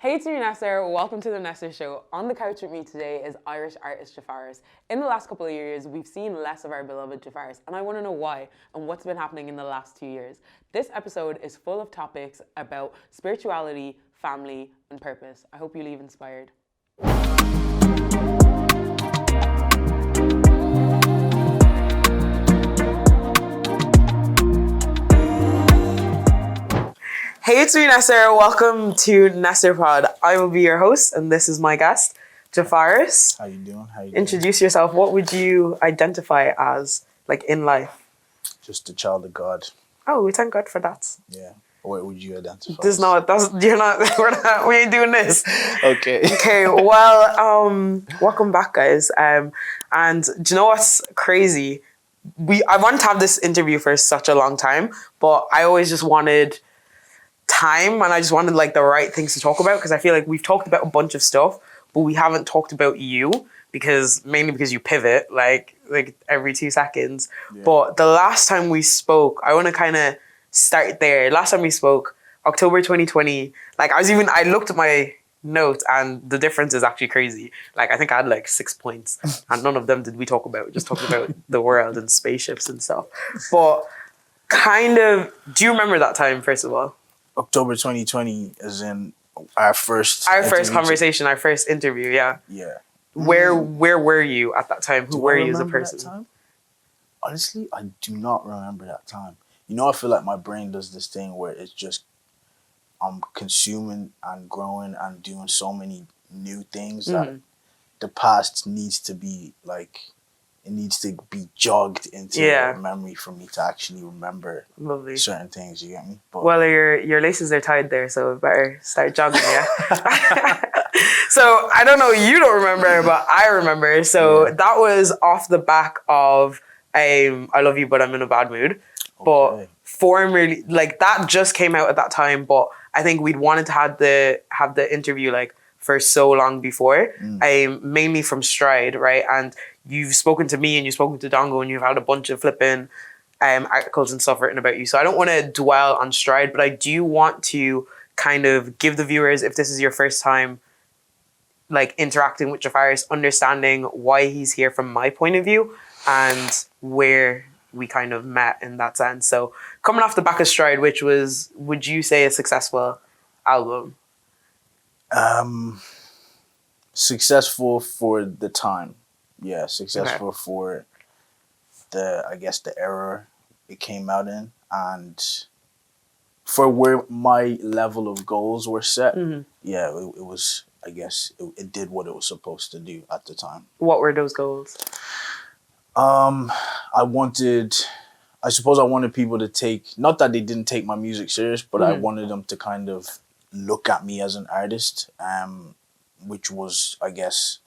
Hey, it's me, Nesser. Welcome to the Nesser Show. On the couch with me today is Irish artist Jafaris. In the last couple of years, we've seen less of our beloved Jafaris, and I want to know why and what's been happening in the last 2 years. This episode is full of topics about spirituality, family, and purpose. I hope you leave inspired. Hey, it's me, Nesser. Welcome to Nesser Pod. I will be your host, and this is my guest, Jafaris. How you doing? Introduce yourself. What would you identify as, like, in life? Just a child of God. Oh, we thank God for that. Yeah. What would you identify? We ain't doing this. Okay. Okay, well, welcome back, guys. And do you know what's crazy? I wanted to have this interview for such a long time, but I always just wanted time, and I just wanted like the right things to talk about, because I feel like we've talked about a bunch of stuff, but we haven't talked about you, mainly because you pivot like every 2 seconds. Yeah. But the last time we spoke, I want to kind of start there. Last time we spoke, October 2020, I looked at my notes, and the difference is actually crazy. Like, I think I had like 6 points, and none of them did we talk about. Just talking about the world and spaceships and stuff. But kind of, do you remember that time, first of all? October 2020 is in our first conversation, our first interview, yeah. Yeah. Where were you at that time? Who were you as a person? That time? Honestly, I do not remember that time. You know, I feel like my brain does this thing where it's just, I'm consuming and growing and doing so many new things that the past needs to be like, it needs to be jogged into memory for me to actually remember certain things, you get me? But, well, your laces are tied there, so better start jogging, yeah? So, I don't know, you don't remember, but I remember. So, that was off the back of I Love You, But I'm in a Bad Mood. Okay. But formerly, like, that just came out at that time, but I think we'd wanted to have the interview, like, for so long before, mainly from Stride, right? And you've spoken to me and you've spoken to Dongo, and you've had a bunch of flipping articles and stuff written about you. So I don't want to dwell on Stride, but I do want to kind of give the viewers, if this is your first time like interacting with Jafaris, understanding why he's here from my point of view and where we kind of met in that sense. So coming off the back of Stride, which was, would you say, a successful album? Successful for the time. Yeah, successful for the era it came out in, and for where my level of goals were set. Yeah, it was, I guess, it did what it was supposed to do at the time. What were those goals? I suppose I wanted people to take, not that they didn't take my music serious, but I wanted them to kind of look at me as an artist, which was, I guess,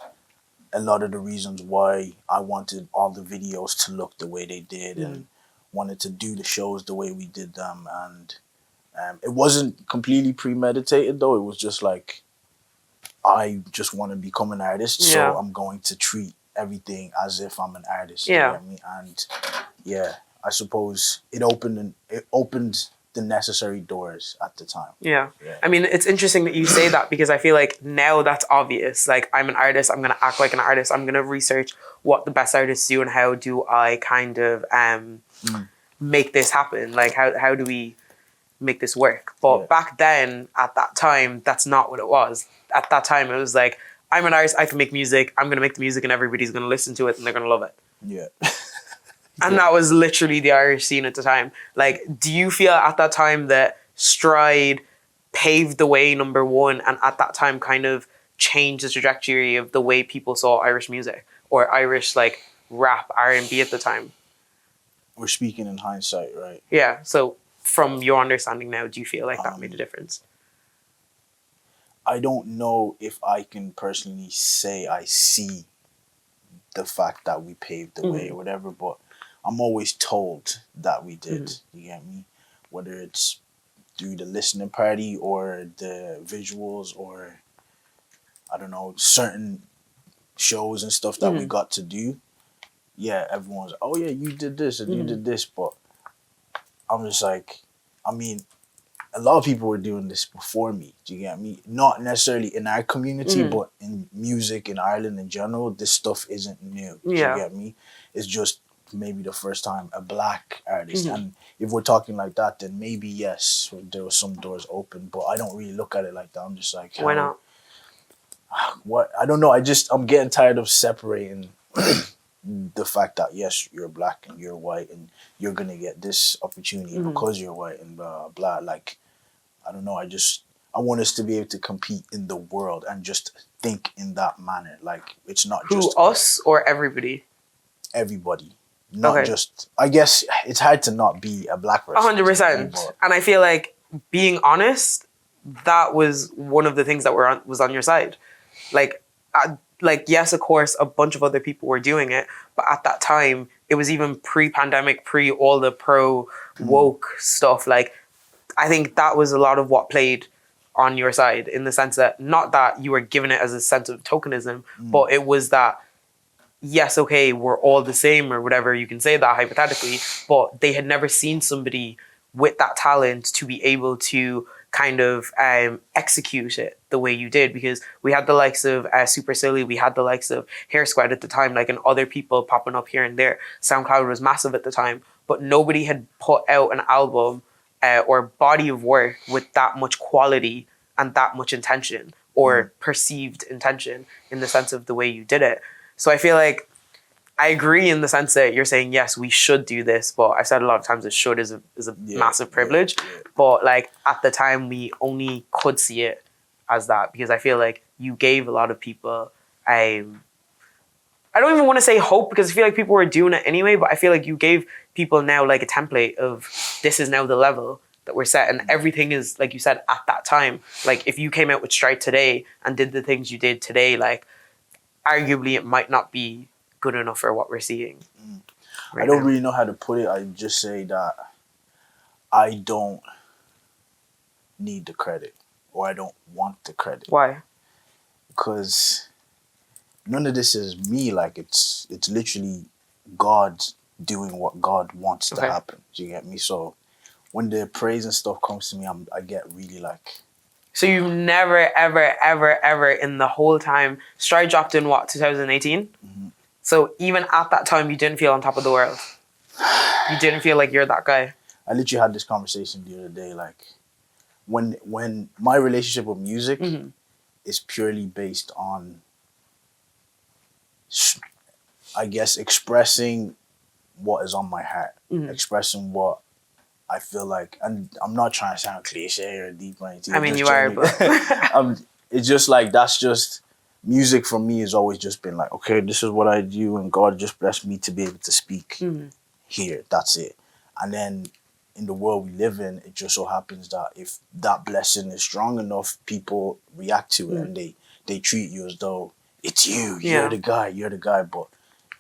a lot of the reasons why I wanted all the videos to look the way they did and wanted to do the shows the way we did them. And it wasn't completely premeditated, though. It was just like, I just want to become an artist, so I'm going to treat everything as if I'm an artist. You know what I mean? And yeah, I suppose it opened the necessary doors at the time. Yeah. I mean, it's interesting that you say that, because I feel like now that's obvious. Like, I'm an artist, I'm going to act like an artist, I'm going to research what the best artists do and how do I kind of make this happen. Like, how do we make this work? But back then, at that time, that's not what it was. At that time, it was like, I'm an artist, I can make music, I'm going to make the music and everybody's going to listen to it and they're going to love it. Yeah. And that was literally the Irish scene at the time. Like, do you feel at that time that Stride paved the way, number one, and at that time kind of changed the trajectory of the way people saw Irish music or Irish, like, rap, R&B at the time? We're speaking in hindsight, right? Yeah. So from your understanding now, do you feel like that made a difference? I don't know if I can personally say I see the fact that we paved the way or whatever, but I'm always told that we did. You get me? Whether it's through the listening party or the visuals or, I don't know, certain shows and stuff that we got to do. Yeah, everyone's, oh yeah, you did this and you did this. But I'm just like, I mean, a lot of people were doing this before me. Do you get me? Not necessarily in our community, but in music in Ireland in general, this stuff isn't new. Do you get me? It's just maybe the first time a black artist. And if we're talking like that, then maybe yes, there were some doors open, but I don't really look at it like that. I'm just like, why not? What? I don't know. I'm getting tired of separating the fact that yes, you're black and you're white and you're gonna get this opportunity because you're white and blah blah. Like, I don't know. I want us to be able to compete in the world and just think in that manner. Like, it's not just us or everybody. Everybody, not just. I guess it's hard to not be a black person. 100%. And I feel like, being honest, that was one of the things that was on your side. Like, yes, of course, a bunch of other people were doing it, but at that time, it was even pre-pandemic, pre all the pro-woke stuff. Like, I think that was a lot of what played on your side, in the sense that, not that you were given it as a sense of tokenism, but it was that, yes, okay, we're all the same, or whatever, you can say that hypothetically, but they had never seen somebody with that talent to be able to kind of execute it the way you did, because we had the likes of Super Silly, we had the likes of Hair Squad at the time, like, and other people popping up here and there. SoundCloud was massive at the time, but nobody had put out an album or body of work with that much quality and that much intention, or perceived intention, in the sense of the way you did it. So I feel like I agree in the sense that you're saying, yes, we should do this, but I've said a lot of times that should is a massive privilege. But like, at the time, we only could see it as that, because I feel like you gave a lot of people, I don't even want to say hope, because I feel like people were doing it anyway, but I feel like you gave people now like a template of, this is now the level that we're set, and everything is, like you said, at that time. Like, if you came out with Strike today and did the things you did today, like, arguably it might not be good enough for what we're seeing. I don't really know how to put it. I just say that I don't need the credit, or I don't want the credit. Why? Because none of this is me. Like, it's literally God doing what God wants to happen. Do you get me? So when the praise and stuff comes to me, I get really like. So you've never, ever, ever, ever in the whole time, Stride dropped in what, 2018? So even at that time, you didn't feel on top of the world. You didn't feel like you're that guy. I literally had this conversation the other day. Like, when my relationship with music is purely based on, I guess, expressing what is on my heart, expressing what I feel like, and I'm not trying to sound cliche or deep or anything. I mean, you are, but it's just like, that's just. Music for me has always just been like, okay, this is what I do, and God just blessed me to be able to speak here. That's it. And then in the world we live in, it just so happens that if that blessing is strong enough, people react to it, and they treat you as though it's you. You're the guy. But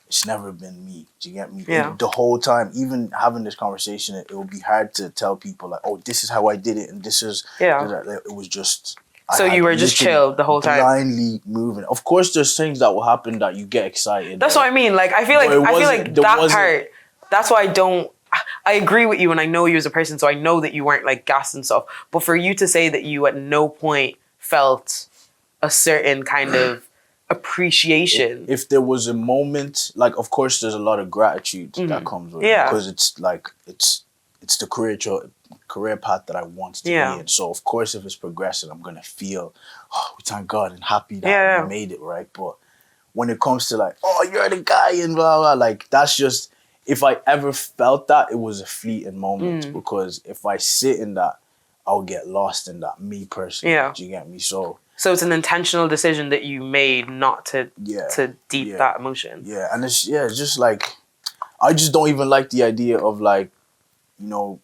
it's never been me. Do you get me? The whole time, even having this conversation, it will be hard to tell people like, oh, this is how I did it, and this is it was just. So you were just chill the whole time, blindly moving. Of course, there's things that will happen that you get excited. That's what I mean. Like, I feel like that part. That's why I agree with you, and I know you as a person, so I know that you weren't like gassed and stuff. But for you to say that you at no point felt a certain kind of appreciation, if there was a moment, like, of course, there's a lot of gratitude that comes with it, because it's like it's the career path that I want to be in. So of course, if it's progressing, I'm gonna feel, we thank God and happy that we made it, right? But when it comes to like, oh, you're the guy and blah blah, like, that's just, if I ever felt that, it was a fleeting moment, because if I sit in that, I'll get lost in that, me personally. Do you get me? So it's an intentional decision that you made not to deep that emotion. Yeah, and it's just like, I just don't even like the idea of like, you know,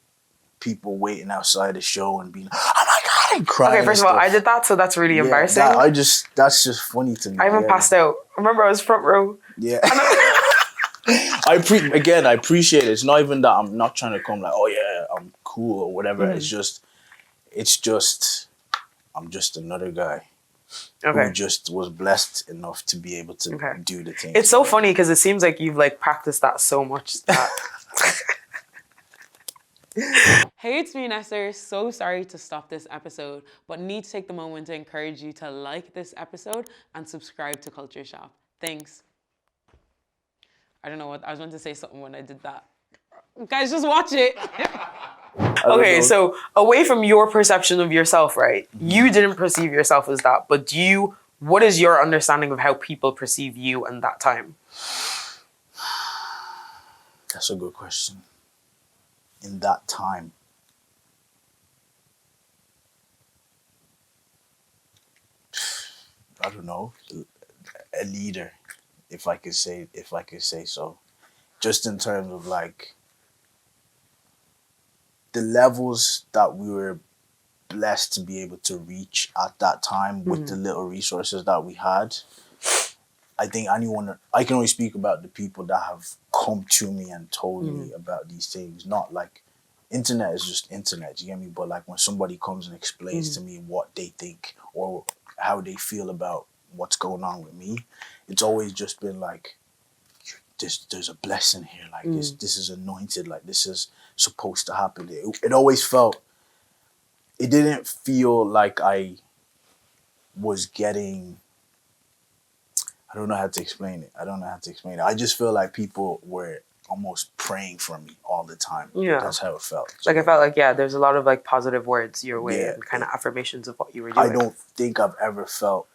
people waiting outside the show and being, oh my God, and crying. Okay, first of all, I did that, so that's really embarrassing. That's just funny to me. I even passed out. Remember, I was front row. Yeah. I appreciate it. It's not even that I'm not trying to come like, oh yeah, I'm cool or whatever. It's just, I'm just another guy. Who just was blessed enough to be able to do the thing. It's so funny because it seems like you've like practiced that so much that Hey, it's me, Nesser. So sorry to stop this episode, but need to take the moment to encourage you to like this episode and subscribe to Culture Shop. Thanks. I don't know what, I was meant to say something when I did that. Guys, just watch it. Okay, so away from your perception of yourself, right? You didn't perceive yourself as that, but what is your understanding of how people perceive you in that time? That's a good question. In that time, I don't know, a leader, if I could say so. Just in terms of like the levels that we were blessed to be able to reach at that time with the little resources that we had. I think I can only speak about the people that have come to me and told me about these things. Not like internet is just internet, you get me? But like when somebody comes and explains to me what they think or how they feel about what's going on with me, it's always just been like, there's a blessing here. Like this is anointed. Like this is supposed to happen. It always felt, it didn't feel like I was getting, I don't know how to explain it. I just feel like people were almost praying for me all the time. Yeah. That's how it felt. Like I felt like, there's a lot of like positive words your way and kind of affirmations of what you were doing. I don't think I've ever felt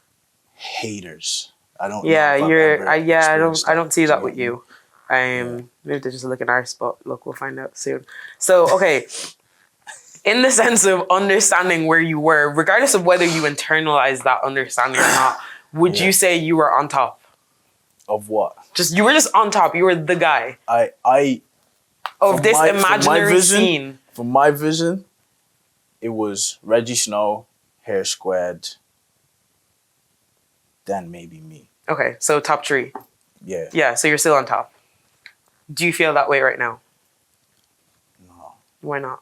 haters. I don't. Yeah, know I don't see that with you. Maybe they're just looking at our spot. Look, we'll find out soon. So, okay. In the sense of understanding where you were, regardless of whether you internalized that understanding or not, would you say you were on top? Of what? You were just on top. You were the guy. Of this imaginary scene. From my vision, it was Reggie Snow, Hair Squared, then maybe me. Okay, so top 3. Yeah. Yeah, so you're still on top. Do you feel that way right now? No. Why not?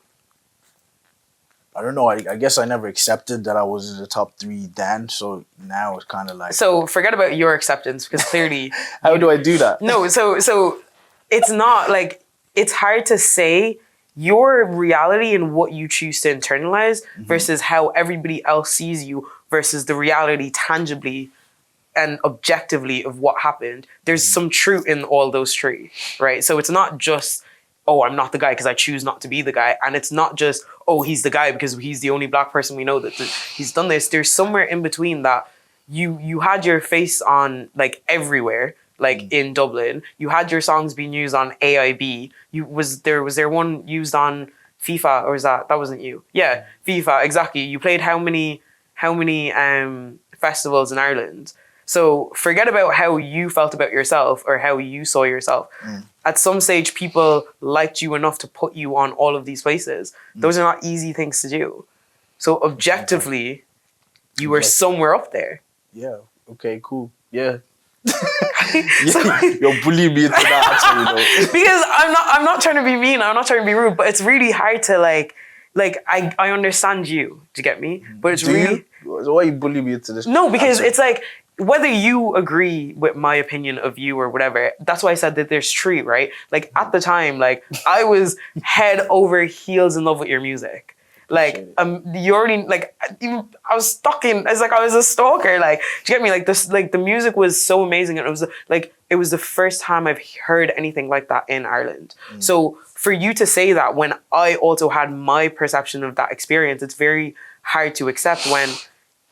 I don't know. I guess I never accepted that I was in the top 3 then, so now it's kind of like... So forget about your acceptance, because clearly... How do I do that? No, so it's not like... It's hard to say your reality and what you choose to internalize versus how everybody else sees you versus the reality tangibly and objectively of what happened. There's some truth in all those 3, right? So it's not just, oh, I'm not the guy because I choose not to be the guy. And it's not just, oh, he's the guy because he's the only black person we know that he's done this. There's somewhere in between that you had your face on like everywhere, like in Dublin. You had your songs being used on AIB. Was there one used on FIFA, or that wasn't you? Yeah, FIFA, exactly. You played how many festivals in Ireland? So forget about how you felt about yourself or how you saw yourself. At some stage, people liked you enough to put you on all of these places. Those are not easy things to do. So objectively, you were somewhere up there. Yeah. Okay, cool. Yeah. You're bullying me into that actually, though. Because I'm not trying to be mean, I'm not trying to be rude, but it's really hard to like I understand you. Do you get me? But it's really... So why are you bullying me into this? No, because it's like, whether you agree with my opinion of you or whatever, that's why I said that there's 3, right? Like at the time, like I was head over heels in love with your music. Like you already like I was stalking. It's like I was a stalker. Like, do you get me? Like this, like the music was so amazing, and it was the first time I've heard anything like that in Ireland. So for you to say that when I also had my perception of that experience, it's very hard to accept when.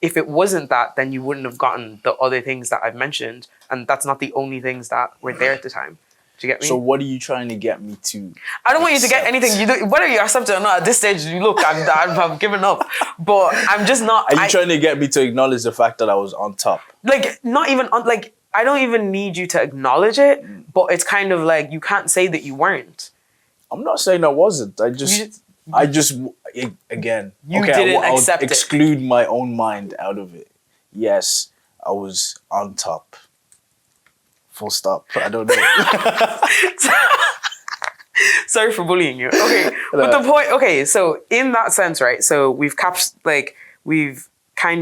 If it wasn't that, then you wouldn't have gotten the other things that I've mentioned. And that's not the only things that were there at the time. Do you get me? So what are you trying to get me to? I don't want you to get anything. Whether you accept it or not, at this stage, I've given up. But I'm just not... Are you trying to get me to acknowledge the fact that I was on top? Like, not even... Like, I don't even need you to acknowledge it. But it's kind of like, you can't say that you weren't. I'm not saying I wasn't. Again, I'll exclude my own mind out of it. Yes, I was on top. Full stop. I don't know. Sorry for bullying you. Okay, but the point. Okay, so in that sense, right? So we've kind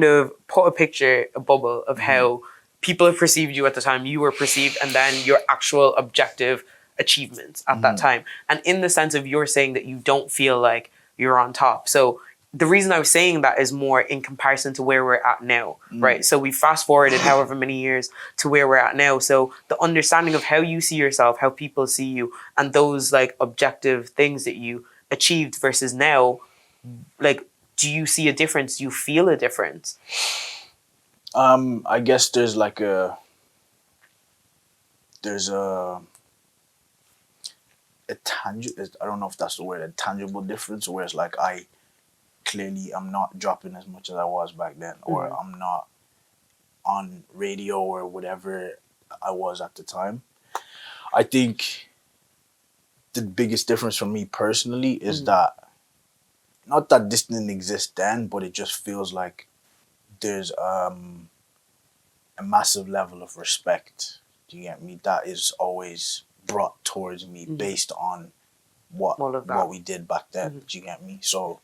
of put a bubble of how people have perceived you at the time you were perceived, and then your actual objective achievements at that time. And in the sense of you're saying that you don't feel like you're on top. So the reason I was saying that is more in comparison to where we're at now, right? So we fast forwarded however many years to where we're at now. So the understanding of how you see yourself, how people see you, and those like objective things that you achieved versus now, like, do you see a difference? Do you feel a difference? I guess there's a tangible, I don't know if that's the word, a tangible difference, where it's like I clearly am not dropping as much as I was back then, or I'm not on radio or whatever I was at the time. I think the biggest difference for me personally is that, not that this didn't exist then, but it just feels like there's a massive level of respect, do you get me, that is always brought towards me based on what we did back then, do you get me? So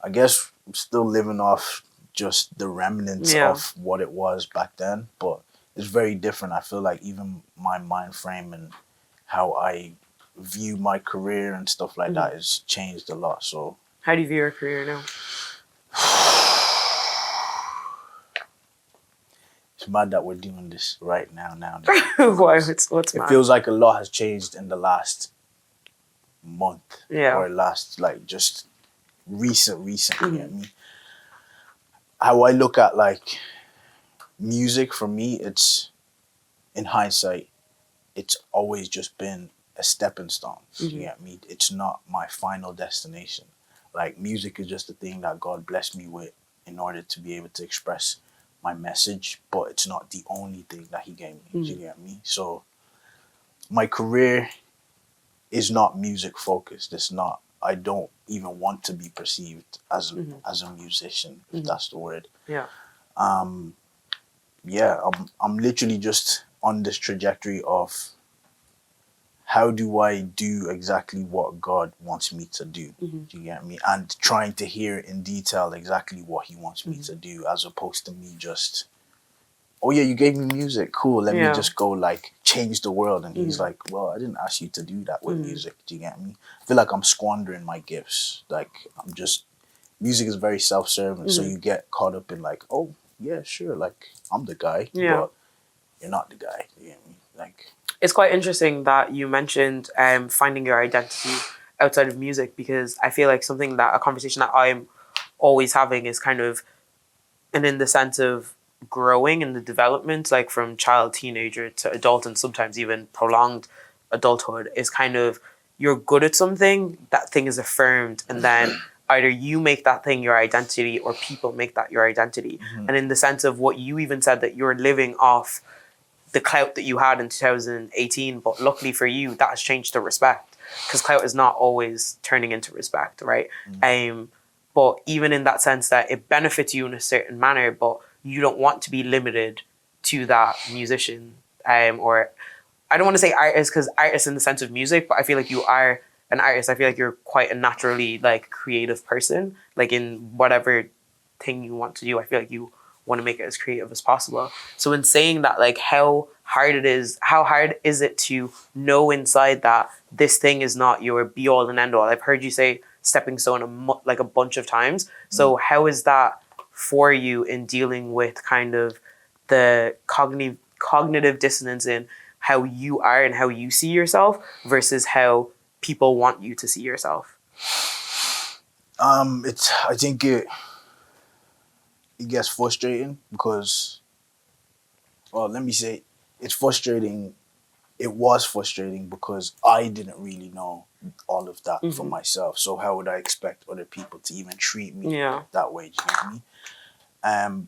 I guess I'm still living off just the remnants of what it was back then, but it's very different. I feel like even my mind frame and how I view my career and stuff like that has changed a lot. So how do you view your career now? It's mad that we're doing this right now. Why? What's mad? It feels like a lot has changed in the last month, or last, like, just recently. You get me? How I look at like music, for me, it's, in hindsight, it's always just been a stepping stone. You get me? It's not my final destination. Like, music is just a thing that God blessed me with in order to be able to express my message, but it's not the only thing that he gave me. You get me? So my career is not music focused. It's not. I don't even want to be perceived as a musician, if that's the word. Yeah. I'm literally just on this trajectory of how do I do exactly what God wants me to do? Do you get me? And trying to hear in detail exactly what he wants me to do, as opposed to me just, oh yeah, you gave me music, cool, let me just go like change the world. And he's like, well, I didn't ask you to do that with music. Do you get me? I feel like I'm squandering my gifts. Like, music is very self-serving, so you get caught up in like, oh yeah, sure, like I'm the guy, but you're not the guy. You get me? Like, it's quite interesting that you mentioned finding your identity outside of music, because I feel like a conversation that I'm always having is kind of, and in the sense of growing in the development, like from child, teenager to adult, and sometimes even prolonged adulthood, is kind of, you're good at something, that thing is affirmed, and then either you make that thing your identity or people make that your identity. And in the sense of what you even said, that you're living off the clout that you had in 2018, but luckily for you, that has changed to respect, because clout is not always turning into respect, right? But even in that sense that it benefits you in a certain manner, but you don't want to be limited to that musician, or I don't want to say artist, because artist in the sense of music, but I feel like you are an artist. I feel like you're quite a naturally like creative person, like in whatever thing you want to do. I feel like you want to make it as creative as possible. So in saying that, like, how hard is it to know inside that this thing is not your be all and end all? I've heard you say stepping stone like a bunch of times. So how is that for you in dealing with kind of the cognitive dissonance in how you are and how you see yourself versus how people want you to see yourself? I think it gets frustrating because, well, let me say, it's frustrating. It was frustrating because I didn't really know all of that for myself. So how would I expect other people to even treat me that way? Do you get me?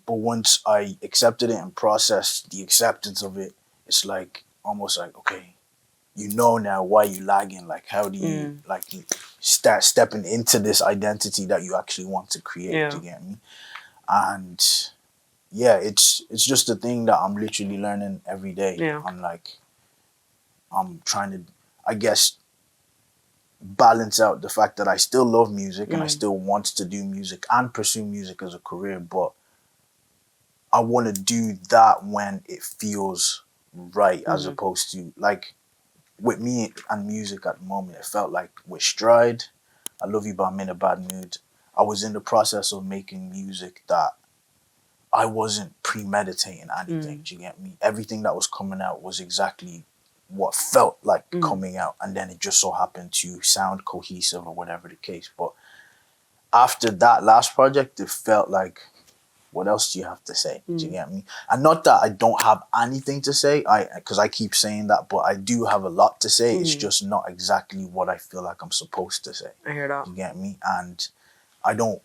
But once I accepted it and processed the acceptance of it, it's like, almost like, okay, you know now why you lagging. Like, how do you you start stepping into this identity that you actually want to create? Do you get me? And yeah, it's just a thing that I'm literally learning every day. I'm trying to, I guess, balance out the fact that I still love music and I still want to do music and pursue music as a career, but I want to do that when it feels right, as opposed to, like, with me and music at the moment, it felt like with Stride, I Love You But I'm in a Bad Mood, I was in the process of making music that I wasn't premeditating anything. Do you get me? Everything that was coming out was exactly what felt like coming out, and then it just so happened to sound cohesive or whatever the case. But after that last project, it felt like, what else do you have to say? Do you get me? And not that I don't have anything to say, because I keep saying that, but I do have a lot to say. It's just not exactly what I feel like I'm supposed to say. I hear that. You get me? And I don't,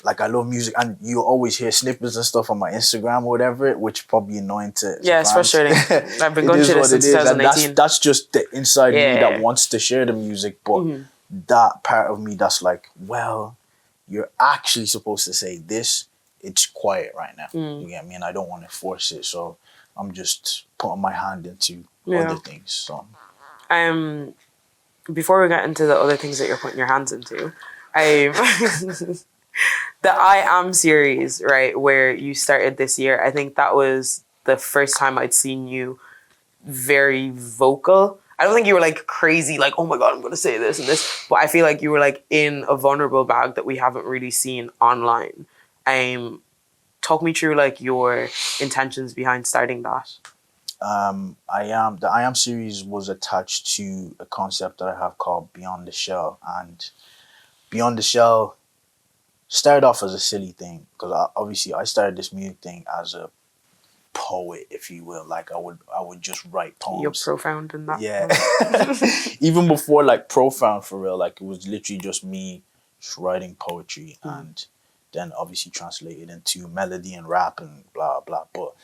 like, I love music, and you always hear snippets and stuff on my Instagram or whatever, which probably annoying to it's fans. frustrating. I've been going through this since 2018. And that's just the inside me that wants to share the music, but that part of me that's like, well, you're actually supposed to say this. It's quiet right now. You get me? And I don't want to force it, so I'm just putting my hand into other things. So, before we get into the other things that you're putting your hands into, the I Am series, right, where you started this year, I think that was the first time I'd seen you very vocal. I don't think you were like crazy, like, oh my God, I'm going to say this and this. But I feel like you were like in a vulnerable bag that we haven't really seen online. Talk me through like your intentions behind starting that. The I Am series was attached to a concept that I have called Beyond the Shell. And Beyond the Shell started off as a silly thing, because obviously I started this music thing as a poet, if you will. Like I would just write poems. You're profound in that. Yeah. Even before like profound, for real, like it was literally just me just writing poetry and then obviously translated into melody and rap and blah blah. But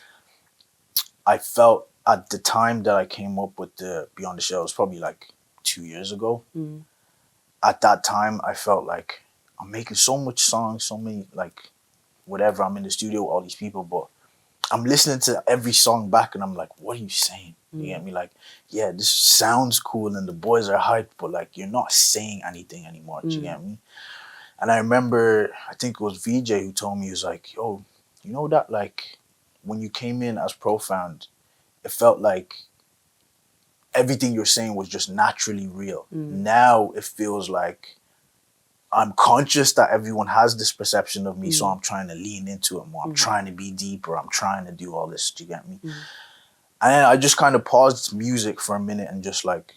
I felt at the time that I came up with the Beyond the Shell, it was probably like 2 years ago. At that time I felt like I'm making so much songs, so many, like, whatever, I'm in the studio with all these people, but I'm listening to every song back and I'm like, what are you saying? You get me? Like, yeah, this sounds cool and the boys are hyped, but like, you're not saying anything anymore. Do you get me? And I remember, I think it was VJ who told me, he was like, yo, you know that, like, when you came in as Profound, it felt like everything you're saying was just naturally real. Now it feels like I'm conscious that everyone has this perception of me, so I'm trying to lean into it more. I'm trying to be deeper. I'm trying to do all this. Do you get me? And then I just kind of paused music for a minute and just like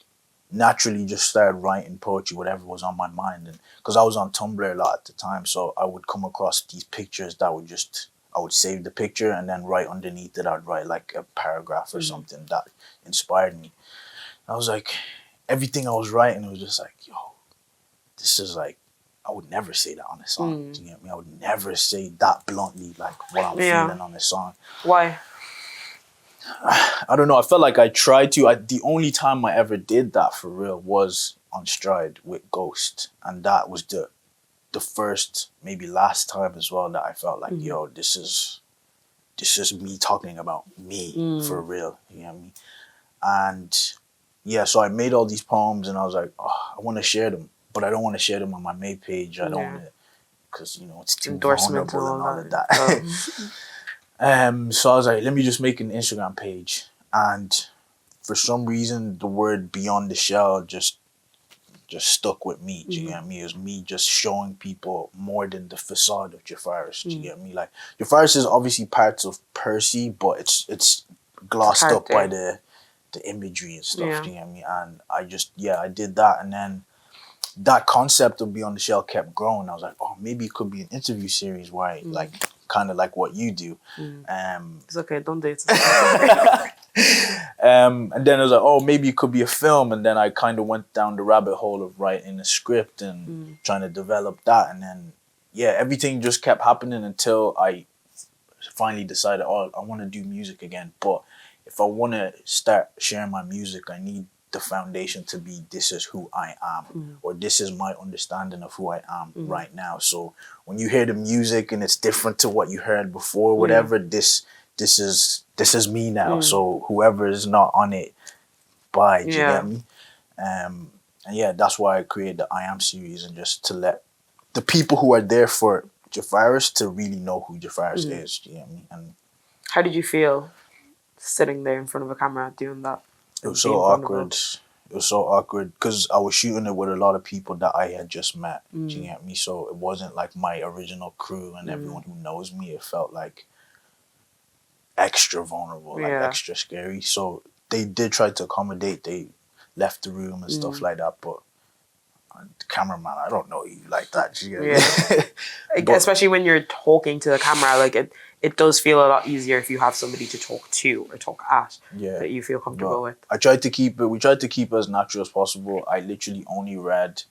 naturally just started writing poetry, whatever was on my mind. And because I was on Tumblr a lot at the time, so I would come across these pictures that would just, I would save the picture and then right underneath it, I'd write like a paragraph or something that inspired me. I was like, everything I was writing, it was just like, yo, this is like, I would never say that on a song. Do you get me? I would never say that bluntly, like what I'm feeling on a song. Why? I don't know. I felt like I tried to. The only time I ever did that for real was on Stride with Ghost. And that was the first, maybe last time as well, that I felt like, yo, this is me talking about me for real. You know what I mean? And yeah, so I made all these poems and I was like, oh, I want to share them. But I don't want to share them on my main page. I don't want to, because, you know, it's too vulnerable and all of that. So I was like, let me just make an Instagram page. And for some reason, the word Beyond the Shell just stuck with me. Do you get me? It was me just showing people more than the facade of Jafaris. Do you get me? Like, Jafaris is obviously parts of Percy, but it's glossed up by the imagery and stuff. Do you get me? And I did that, and then that concept of Beyond the Shell kept growing. I was like, oh, maybe it could be an interview series where I, like, kind of like what you do. It's okay, don't date. And then I was like, oh, maybe it could be a film. And then I kind of went down the rabbit hole of writing a script and trying to develop that. And then, yeah, everything just kept happening until I finally decided, oh, I want to do music again. But if I want to start sharing my music, I need the foundation to be, this is who I am, or this is my understanding of who I am right now. So when you hear the music and it's different to what you heard before, whatever, this is me now. So whoever is not on it, bye. Do you get me? And yeah, that's why I created the I Am series, and just to let the people who are there for Jafaris to really know who Jafaris is. Do you get me? And how did you feel sitting there in front of a camera doing that? It was so awkward. It It was so awkward because I was shooting it with a lot of people that I had just met. Do you get me? So it wasn't like my original crew and everyone who knows me. It felt like extra vulnerable, like extra scary. So they did try to accommodate. They left the room and stuff like that. But the cameraman, I don't know you like that. Do you get me? But, especially when you're talking to the camera, like it does feel a lot easier if you have somebody to talk to or talk at that you feel comfortable with. We tried to keep it as natural as possible. I literally only read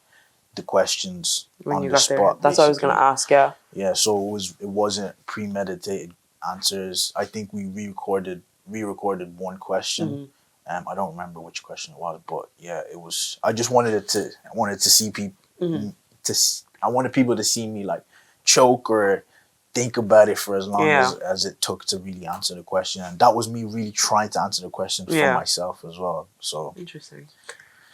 the questions when on you the got spot. There. That's what I was going to ask, Yeah, so it wasn't premeditated answers. I think we re-recorded one question. I don't remember which question it was, but yeah, it was. I just wanted to see people. I wanted people to see me like choke or think about it for as long as it took to really answer the question, and that was me really trying to answer the question for myself as well. So interesting.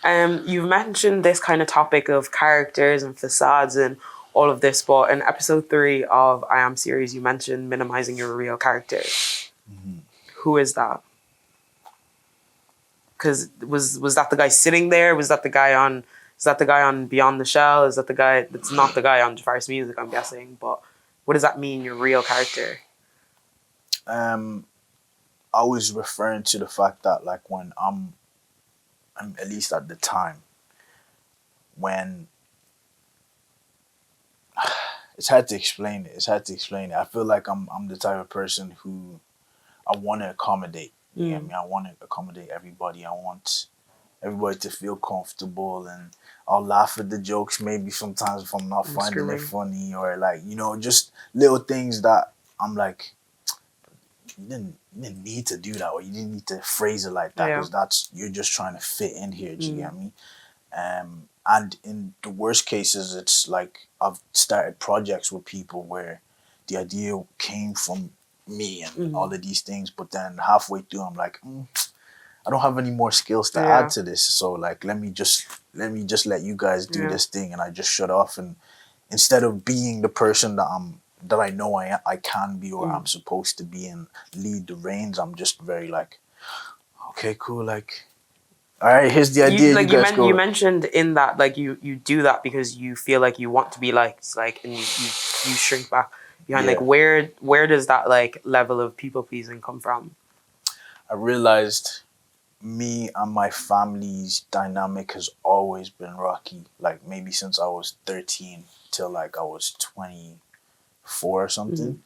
You've mentioned this kind of topic of characters and facades and all of this, but in episode 3 of I Am series, you mentioned minimizing your real character. Who is that? Because was that the guy sitting there? Was that the guy on? Is that the guy on Beyond the Shell? Is that the guy that's not the guy on Jafaris Music? I'm guessing, but what does that mean? Your real character? I was referring to the fact that like when I'm at least at the time when it's hard to explain it. I feel like I'm the type of person who I want to accommodate. You get me? I want to accommodate everybody. I want everybody to feel comfortable, and I'll laugh at the jokes maybe sometimes if I'm not finding it funny, or like, you know, just little things that I'm like, you didn't need to do that, or you didn't need to phrase it like that, because you're just trying to fit in here. Do you get me? And in the worst cases, it's like I've started projects with people where the idea came from me and all of these things, but then halfway through I'm like, I don't have any more skills to add to this, so like let me just let you guys do this thing, and I just shut off, and instead of being the person that I know I can be, or I'm supposed to be, and lead the reins, I'm just very like, okay, cool, like, all right, here's the idea. You mentioned in that, like, you do that because you feel like you want to be liked, like, and you shrink back behind. Like, where does that like level of people pleasing come from? I realized me and my family's dynamic has always been rocky. Like maybe since I was 13 till like I was 24 or something,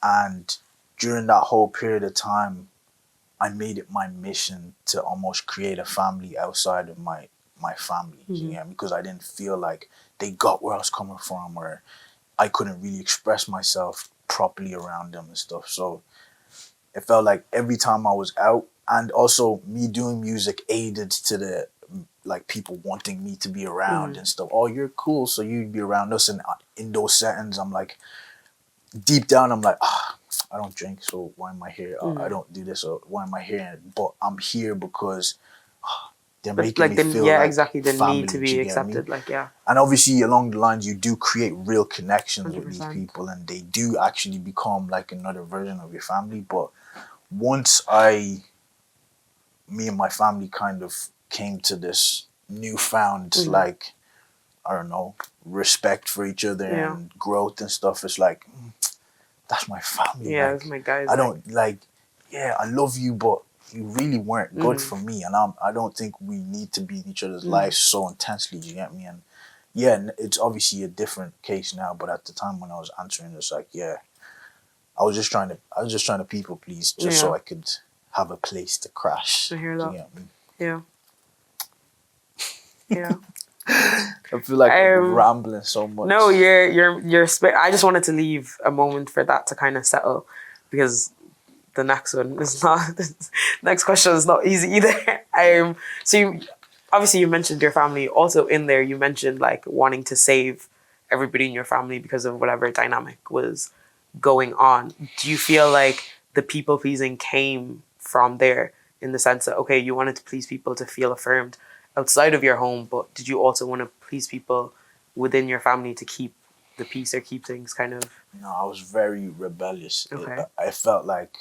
and during that whole period of time, I made it my mission to almost create a family outside of my family, because I didn't feel like they got where I was coming from, or I couldn't really express myself properly around them and stuff. So it felt like every time I was out, and also me doing music aided to the like people wanting me to be around and stuff. Oh, you're cool, so you'd be around us. And in those settings, I'm like, deep down, I'm like, I don't drink, so why am I here? I don't do this, so why am I here? But I'm here because they're making me feel like exactly, the family, need to be accepted, And obviously, along the lines, you do create real connections 100%. With these people, and they do actually become like another version of your family. But once me and my family kind of came to this newfound like, I don't know, respect for each other and growth and stuff, it's like, that's my family. Yeah, that's my guys. I don't like, I love you, but you really weren't good for me, and I don't think we need to be in each other's lives so intensely. Do you get me? And it's obviously a different case now, but at the time when I was answering, it's like, I was just trying to people please, just so I could have a place to crash. I hear that. Do you get me? Yeah. Yeah. I feel like I'm rambling so much. No, you're I just wanted to leave a moment for that to kind of settle, because the next one is not. Next question is not easy either. So obviously you mentioned your family. Also in there, you mentioned like wanting to save everybody in your family because of whatever dynamic was going on. Do you feel like the people pleasing came from there, in the sense that, okay, you wanted to please people to feel affirmed outside of your home, but did you also want to please people within your family to keep the peace, or keep things kind of... No, I was very rebellious. Okay. I felt like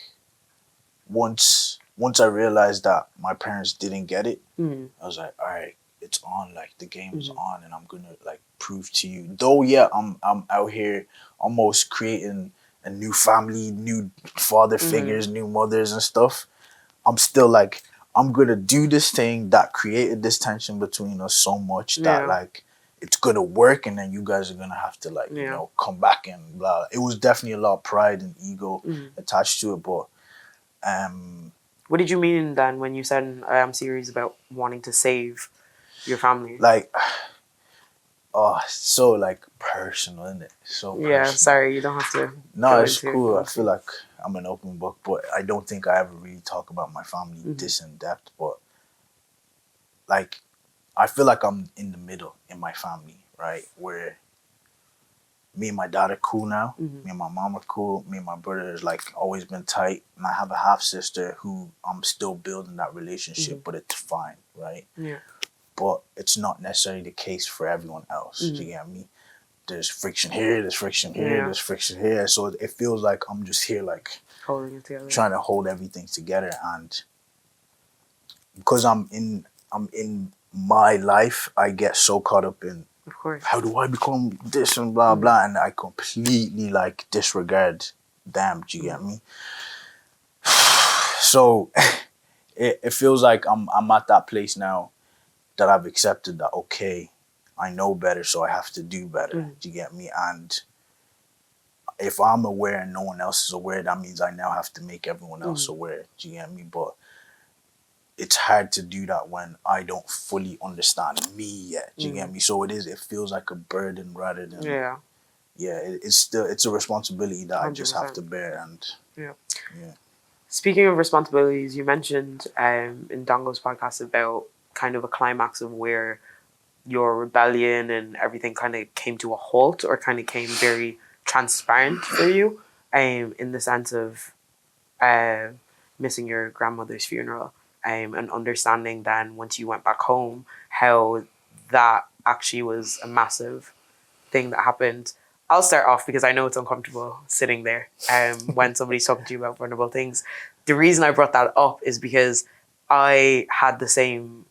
once once I realized that my parents didn't get it, Mm-hmm. I was like, all right, it's on. Like the game is Mm-hmm. on, and I'm gonna like prove to you. Though, yeah, I'm out here almost creating a new family, new father figures, new mothers and stuff. I'm still like, I'm gonna do this thing that created this tension between us so much that Yeah. like it's gonna work, and then you guys are gonna have to like you Yeah. know come back and blah. It was definitely a lot of pride and ego attached to it, but What did you mean then when you said I am serious about wanting to save your family? like oh, so like personal, isn't it? So Yeah, personal. sorry, you don't have to. No, go it's into cool. I it. feel like I'm an open book, but I don't think I ever really talk about my family this in depth. But like, I feel like I'm in the middle in my family, right? Where me and my dad are cool now. Me and my mom are cool. Me and my brother is like always been tight, and I have a half sister who I'm still building that relationship, but it's fine, right? Yeah. But it's not necessarily the case for everyone else. Do you get me? There's friction here, there's friction here, there's friction here. So it feels like I'm just here like Holding it together. trying to hold everything together. And because I'm in my life, I get so caught up in Of course. how do I become this and blah blah, and I completely like disregard them. Do you get me? So it feels like I'm at that place now that I've accepted that okay, I know better, so I have to do better. Do you get me? And if I'm aware and no one else is aware, that means I now have to make everyone else aware. Do you get me? But it's hard to do that when I don't fully understand me yet. Do you get me? So it feels like a burden rather than it's a responsibility that 100%. I just have to bear. And yeah. Speaking of responsibilities, you mentioned in Dongo's podcast about kind of a climax of where your rebellion and everything kind of came to a halt, or kind of came very transparent for you, in the sense of missing your grandmother's funeral, and understanding then once you went back home how that actually was a massive thing that happened. I'll start off because I know it's uncomfortable sitting there when somebody's talking to you about vulnerable things. The reason I brought that up is because I had the same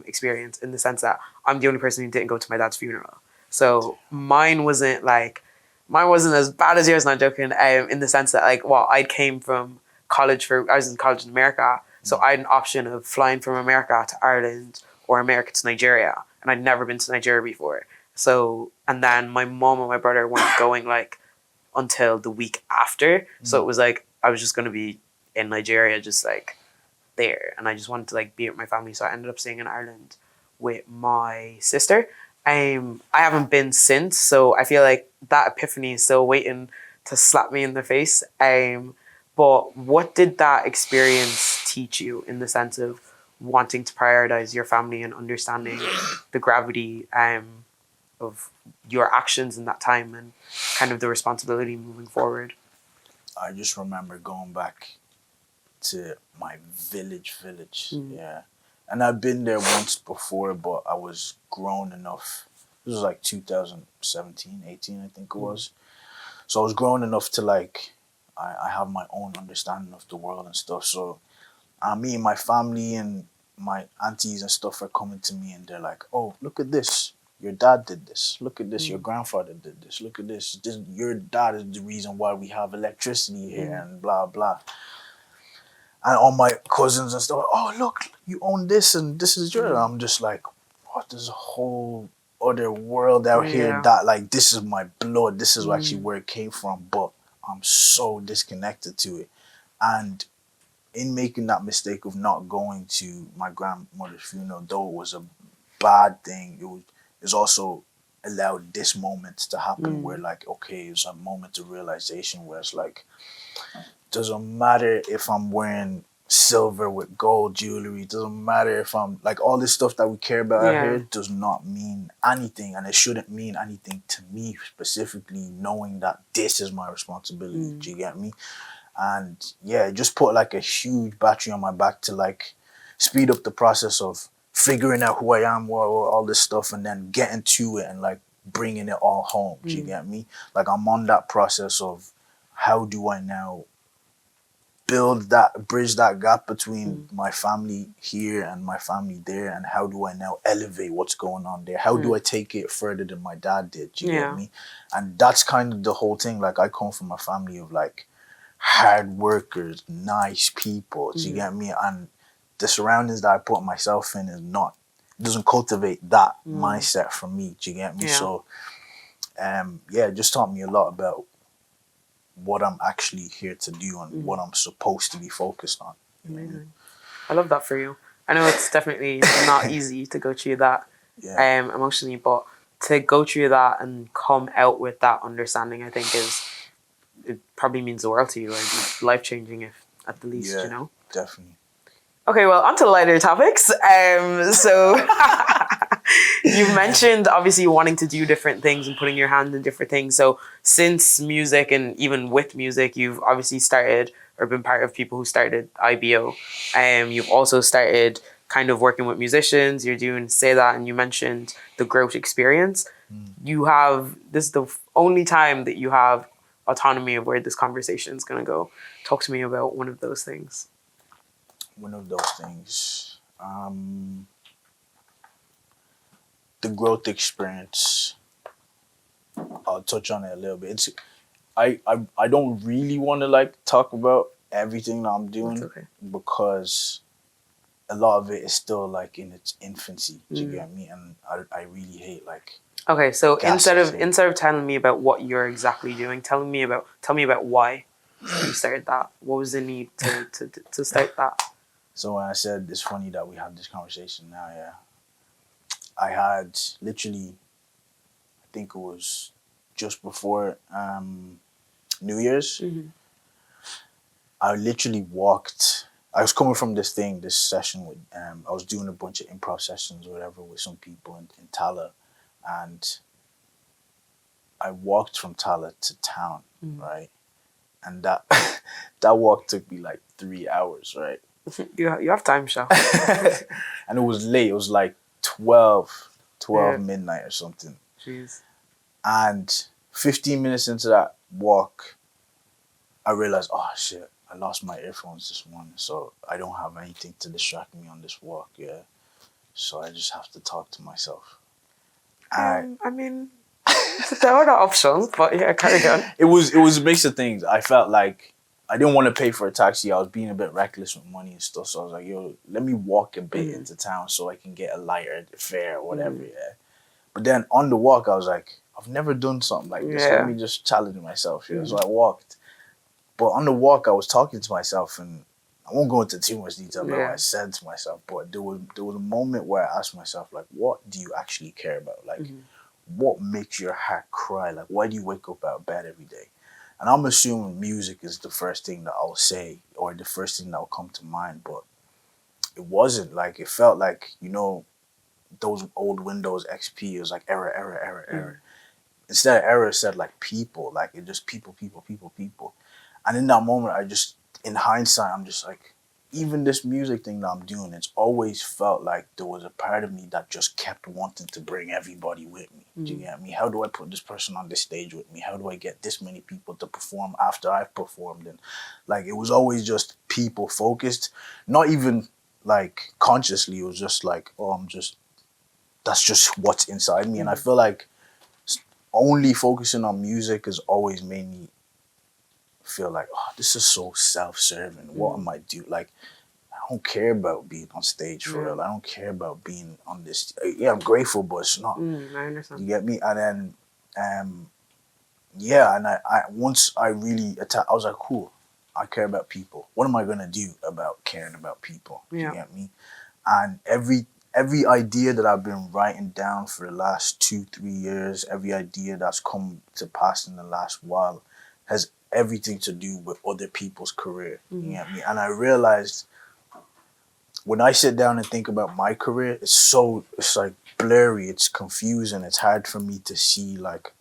experience, in the sense that I'm the only person who didn't go to my dad's funeral. So mine wasn't as bad as yours, not joking, in the sense that I came from college I was in college in America, so I had an option of flying from America to Ireland or America to Nigeria, and I'd never been to Nigeria before. So, and then my mom and my brother weren't going until the week after. So it was I was just going to be in Nigeria, just there. And I just wanted to be with my family. So I ended up staying in Ireland with my sister. I haven't been since. So I feel like that epiphany is still waiting to slap me in the face. But what did that experience teach you, in the sense of wanting to prioritize your family and understanding the gravity of your actions in that time and kind of the responsibility moving forward? I just remember going back to my village. Yeah. And I've been there once before, but I was grown enough. This was 2017, 18, I think it was. So I was grown enough to I have my own understanding of the world and stuff. So me and my family and my aunties and stuff are coming to me, and they're like, oh, look at this. Your dad did this. Look at this. Your grandfather did this. Look at this. Your dad is the reason why we have electricity here and blah, blah. And all my cousins and stuff, oh, look, you own this and this is yours. I'm just like, what? There's a whole other world out here that this is my blood. This is actually where it came from. But I'm so disconnected to it. And in making that mistake of not going to my grandmother's funeral, though it was a bad thing, it's also allowed this moment to happen where okay, it's a moment of realization where it's doesn't matter if I'm wearing silver with gold jewelry, doesn't matter if I'm all this stuff that we care about out here does not mean anything, and it shouldn't mean anything to me specifically, knowing that this is my responsibility. Do you get me? And it just put a huge battery on my back to speed up the process of figuring out who I am, all this stuff, and then getting to it and bringing it all home. Do you get me? I'm on that process of how do I now bridge that gap between my family here and my family there, and how do I now elevate what's going on there? How do I take it further than my dad did? Do you get me? And that's kind of the whole thing. Like, I come from a family of like hard workers, nice people. Do you get me? And the surroundings that I put myself in doesn't cultivate that mindset for me. Do you get me? So it just taught me a lot about what I'm actually here to do and what I'm supposed to be focused on. Amazing. I love that for you. I know it's definitely not easy to go through that emotionally, but to go through that and come out with that understanding, I think it probably means the world to you, like life-changing, if at the least, you know? Definitely. Okay, well, on to lighter topics. So you mentioned obviously wanting to do different things and putting your hand in different things. So since music, and even with music, you've obviously started or been part of people who started IBO. You've also started kind of working with musicians. You're doing Say That, and you mentioned the growth experience. This is the only time that you have autonomy of where this conversation is going to go. Talk to me about one of those things. One of those things. The growth experience. I'll touch on it a little bit. I don't really want to like talk about everything that I'm doing because a lot of it is still like in its infancy. Do you get me? And I really hate like. Okay, so instead of telling me about what you're exactly doing, tell me about why you started that. What was the need to start that? So when I said it's funny that we had this conversation now, I had literally, I think it was just before New Year's. I literally walked. I was coming from this session with, I was doing a bunch of improv sessions or whatever with some people in Tala, and I walked from Tala to town, right? And that walk took me like 3 hours, right? You have time, Sha. And it was late. It was like 12 midnight or something. Jeez. And 15 minutes into that walk, I realized, oh shit, I lost my earphones this morning, so I don't have anything to distract me on this walk, So I just have to talk to myself. I mean, there are options, but carry on. It was a mix of things. I felt like I didn't want to pay for a taxi. I was being a bit reckless with money and stuff. So I was like, yo, let me walk a bit into town so I can get a lighter fare or whatever, But then on the walk, I was like, I've never done something like this. Let me just challenge myself, So I walked. But on the walk, I was talking to myself, and I won't go into too much detail about what I said to myself, but there was a moment where I asked myself, like, what do you actually care about? Like, what makes your heart cry? Like, why do you wake up out of bed every day? And I'm assuming music is the first thing that I'll say or the first thing that will come to mind, but it wasn't. Like, it felt like, those old Windows XP, it was like error. Instead of error, it said like people, like it just people. And in that moment, in hindsight, I'm just like, even this music thing that I'm doing, it's always felt like there was a part of me that just kept wanting to bring everybody with me. Do you get me? How do I put this person on this stage with me? How do I get this many people to perform after I've performed? And like, it was always just people focused, not even like consciously. It was just like, that's just what's inside me. And I feel like only focusing on music has always made me feel like, oh, this is so self-serving. What am I doing? Like, I don't care about being on stage for real. I don't care about being on this. Yeah, I'm grateful, but it's not. I understand. You get me? And then, and I once I really attacked, I was like, cool, I care about people. What am I gonna do about caring about people? You get me? And every idea that I've been writing down for the last 2-3 years, every idea that's come to pass in the last while has everything to do with other people's career. You get me? And I realized when I sit down and think about my career, it's like blurry, it's confusing, it's hard for me to see like,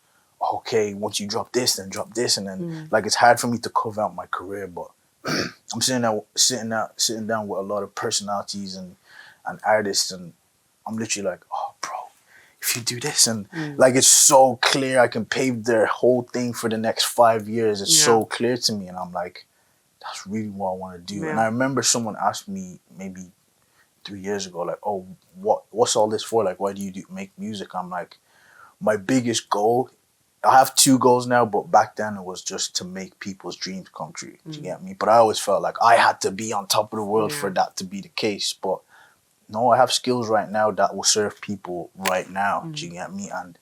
okay, once you drop this, then drop this, and then like it's hard for me to cover out my career. But I'm sitting down with a lot of personalities and artists, and I'm literally like, oh, bro, if you do this, and like it's so clear, I can pave their whole thing for the next 5 years. It's so clear to me, and I'm like, that's really what I want to do. Yeah. And I remember someone asked me maybe 3 years ago, like, oh, what's all this for? Like, why do you make music? I'm like, my biggest goal, I have 2 goals now, but back then it was just to make people's dreams come true. Do you get me? But I always felt like I had to be on top of the world for that to be the case. But no, I have skills right now that will serve people right now. Do you get me? And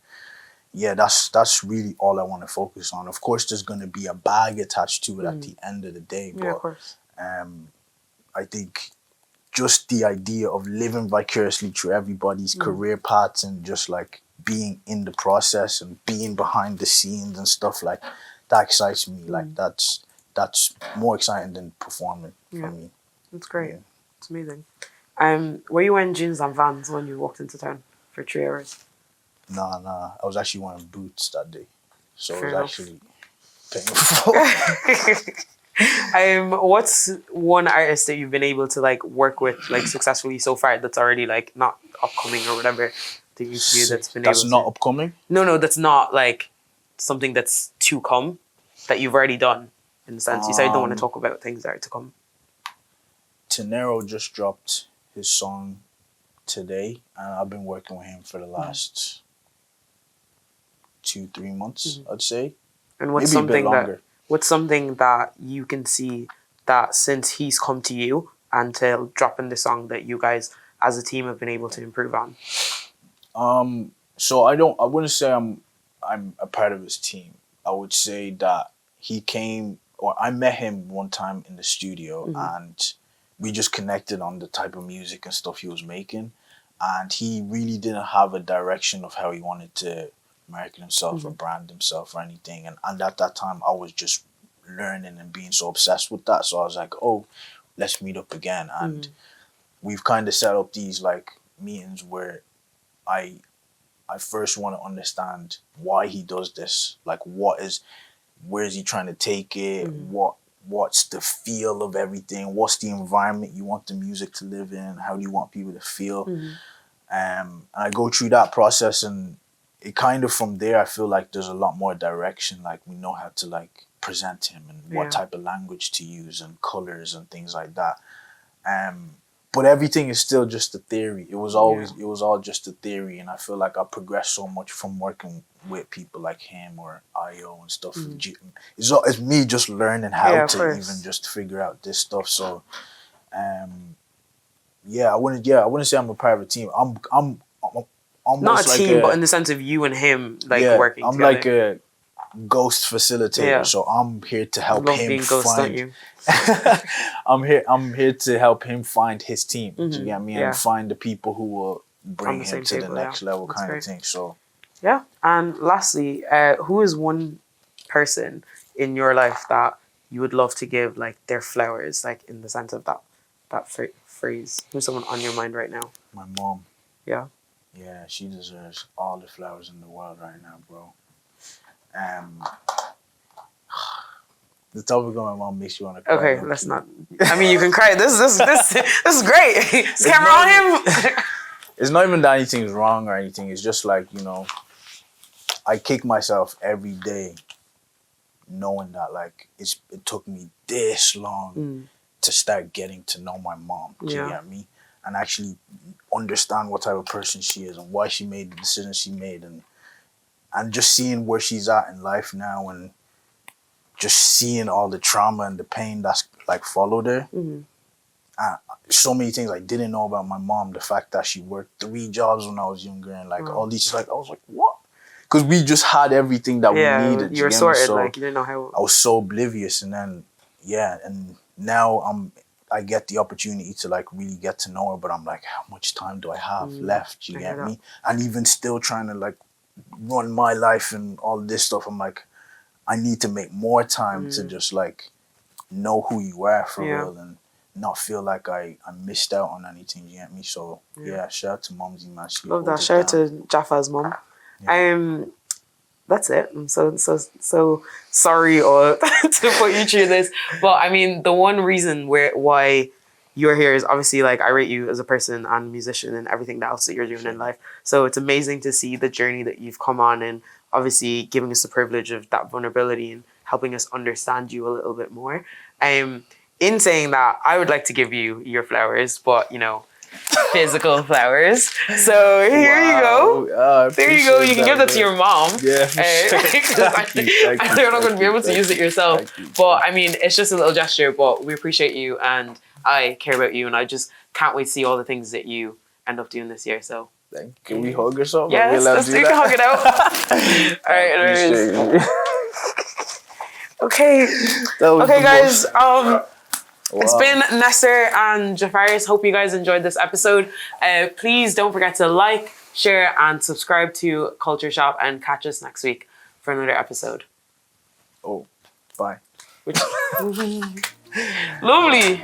yeah, that's really all I want to focus on. Of course, there's going to be a bag attached to it at the end of the day. But of course. I think just the idea of living vicariously through everybody's career paths and just like being in the process and being behind the scenes and stuff like that excites me. Like that's more exciting than performing for me. That's great. Yeah. It's amazing. Were you wearing jeans and Vans when you walked into town for 3 hours? Nah. I was actually wearing boots that day. So Fair it was enough. actually painful. What's one artist that you've been able to like work with like successfully so far that's already like not upcoming or whatever that you feel that's been that's able not to... upcoming? No, that's not like something that's to come that you've already done in the sense. You said you don't want to talk about things that are to come. Tenero just dropped his song today, and I've been working with him for the last 2-3 months, I'd say. And what's maybe a bit something longer. what's something that you can see that since he's come to you and to dropping the song that you guys as a team have been able to improve on? So I wouldn't say I'm a part of his team. I would say that I met him one time in the studio and we just connected on the type of music and stuff he was making. And he really didn't have a direction of how he wanted to market himself or brand himself or anything. And at that time, I was just learning and being so obsessed with that. So I was like, oh, let's meet up again. And we've kind of set up these like meetings where I first want to understand why he does this. Like, where is he trying to take it? What's the feel of everything? What's the environment you want the music to live in? How do you want people to feel? And I go through that process, and it kind of from there, I feel like there's a lot more direction. Like, we know how to like present him and what type of language to use and colors and things like that. But everything is still just a theory. It was all just a theory. And I feel like I progressed so much from working with people like him or IO and stuff. It's me just learning how to even just figure out this stuff. So, I wouldn't say I'm a part of a team. I'm almost not a like team, but in the sense of you and him like working together. I'm like a ghost facilitator, so I'm here to help him being ghost, don't you? I'm here to help him find his team. Do you get me? And find the people who will bring him to the next level. That's kind of thing. So and lastly, who is one person in your life that you would love to give like their flowers, like in the sense of that phrase? Who's someone on your mind right now? My mom. Yeah, she deserves all the flowers in the world right now, bro. The topic of my mom makes you want to cry. Okay, let's not. I mean, you can cry. This is great. Is camera on him? It's not even that anything's wrong or anything. It's just like, I kick myself every day knowing that like it took me this long to start getting to know my mom. Do you get me? And actually understand what type of person she is and why she made the decisions she made, and just seeing where she's at in life now, and just seeing all the trauma and the pain that's like followed her. So many things I didn't know about my mom. The fact that she worked 3 jobs when I was younger, and like all these, like I was like, what? Because we just had everything that we needed. You were sorted, so like you didn't know how. I was so oblivious, and then and now I get the opportunity to like really get to know her, but I'm like, how much time do I have left? You get me? And even still trying to like run my life and all this stuff, I'm like, I need to make more time to just like know who you are for real and not feel like I missed out on anything. You get me? So shout out to Mumsy, man. Love that. Shout out to Jafa's mum. That's it. I'm so sorry to put you through this, but I mean, the one reason why you're here is obviously like I rate you as a person and musician and everything else that you're doing in life. So it's amazing to see the journey that you've come on, and obviously giving us the privilege of that vulnerability and helping us understand you a little bit more. In saying that, I would like to give you your flowers, but physical flowers. So here you go. There you go. You can give that to your mom. Yeah. I know you're not going to be able to use it yourself. But I mean, it's just a little gesture, but we appreciate you and I care about you and I just can't wait to see all the things that you end up doing this year. So can we hug or something? Yeah, we can hug it out. All right, anyways. Okay. Okay, guys. It's been Nesser and Jafaris. Hope you guys enjoyed this episode. Please don't forget to like, share, and subscribe to Culture Shop and catch us next week for another episode. Oh, bye. Lovely.